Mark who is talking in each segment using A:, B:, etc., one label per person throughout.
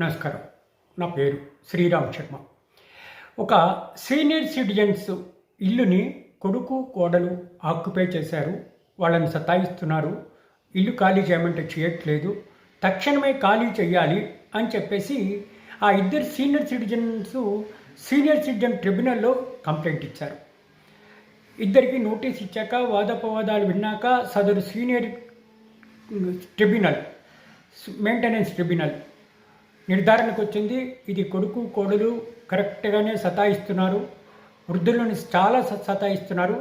A: నమస్కారం. నా పేరు శ్రీరామ్ శర్మ. ఒక సీనియర్ సిటిజన్స్ ఇల్లుని కొడుకు కోడలు ఆక్యుపై చేశారు. వాళ్ళని సతాయిస్తున్నారు. ఇల్లు ఖాళీ చేయమంటే చేయట్లేదు. తక్షణమే ఖాళీ చేయాలి అని చెప్పేసి ఆ ఇద్దరు సీనియర్ సిటిజన్ ట్రిబ్యునల్లో కంప్లైంట్ ఇచ్చారు. ఇద్దరికి నోటీస్ ఇచ్చాక వాదోపవాదాలు విన్నాక సదరు సీనియర్ ట్రిబ్యునల్ మెయింటెనెన్స్ ట్రిబ్యునల్ నిర్ధారణకు వచ్చింది. ఇది కొడుకు కోడలు కరెక్ట్గానే సతాయిస్తున్నారు, వృద్ధులను చాలా సతాయిస్తున్నారు,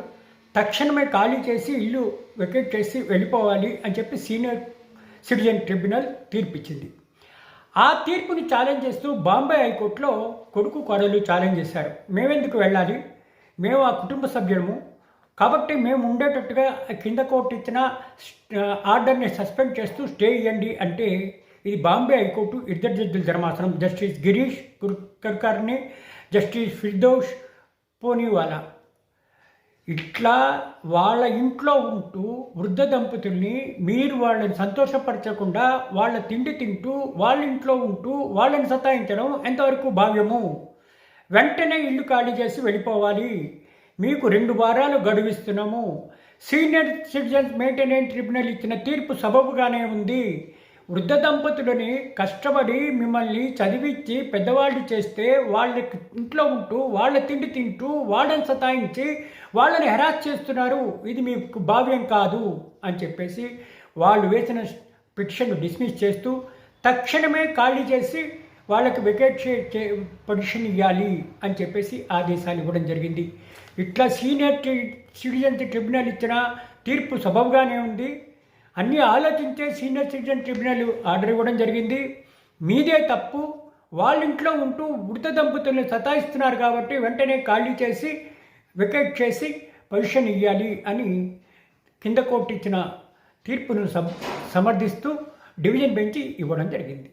A: తక్షణమే ఖాళీ చేసి ఇల్లు వెకేట్ చేసి వెళ్ళిపోవాలి అని చెప్పి సీనియర్ సిటిజన్ ట్రిబ్యునల్ తీర్పిచ్చింది. ఆ తీర్పుని ఛాలెంజ్ చేస్తూ బాంబే హైకోర్టులో కొడుకు కోడలు ఛాలెంజ్ చేశారు. మేమెందుకు వెళ్ళాలి, మేము ఆ కుటుంబ సభ్యులము కాబట్టి మేము ఉండేటట్టుగా కింద కోర్టు ఇచ్చిన ఆర్డర్ని సస్పెండ్ చేస్తూ స్టే ఇవ్వండి అంటే ఇది బాంబే హైకోర్టు ఇద్దరు జడ్జిల ధర్మాసనం జస్టిస్ గిరీష్ కుల్కర్ని, జస్టిస్ ఫిర్దౌస్ పూనివాలా ఇట్లా వాళ్ళ ఇంట్లో ఉంటూ వృద్ధ దంపతుల్ని మీరు వాళ్ళని సంతోషపరచకుండా వాళ్ళ తిండి తింటూ వాళ్ళ ఇంట్లో ఉంటూ వాళ్ళని సతాయించడం ఎంతవరకు భావ్యము? వెంటనే ఇల్లు ఖాళీ చేసి వెళ్ళిపోవాలి. మీకు 2 వారాలు గడువిస్తున్నాము. సీనియర్ సిటిజన్స్ మెయింటెనెన్స్ ట్రిబ్యునల్ ఇచ్చిన తీర్పు సబబుగానే ఉంది. వృద్ధ దంపతులని కష్టపడి మిమ్మల్ని చదివించి పెద్దవాళ్ళు చేస్తే వాళ్ళ ఇంట్లో ఉంటూ వాళ్ళ తిండి తింటూ వాళ్ళని సతాయించి వాళ్ళని హెరాస్ చేస్తున్నారు. ఇది మీకు భావ్యం కాదు అని చెప్పేసి వాళ్ళు వేసిన పిటిషన్ డిస్మిస్ చేస్తూ తక్షణమే ఖాళీ చేసి వాళ్ళకి వెకేట్ పొజిషన్ ఇవ్వాలి అని చెప్పేసి ఆదేశాలు ఇవ్వడం జరిగింది. ఇట్లా సీనియర్ సిటిజన్స్ ట్రిబ్యునల్ ఇచ్చిన తీర్పు సబబుగానే ఉంది. అన్నీ ఆలోచించే సీనియర్ సిటిజన్ ట్రిబ్యునల్ ఆర్డర్ ఇవ్వడం జరిగింది. మీదే తప్పు, వాళ్ళ ఇంట్లో ఉంటూ వృద్ధ దంపతుల్ని సతాయిస్తున్నారు కాబట్టి వెంటనే ఖాళీ చేసి వెకేట్ చేసి పొజిషన్ ఇవ్వాలి అని కింద కోర్టు ఇచ్చిన తీర్పును సమర్థిస్తూ డివిజన్ బెంచ్ ఇవ్వడం జరిగింది.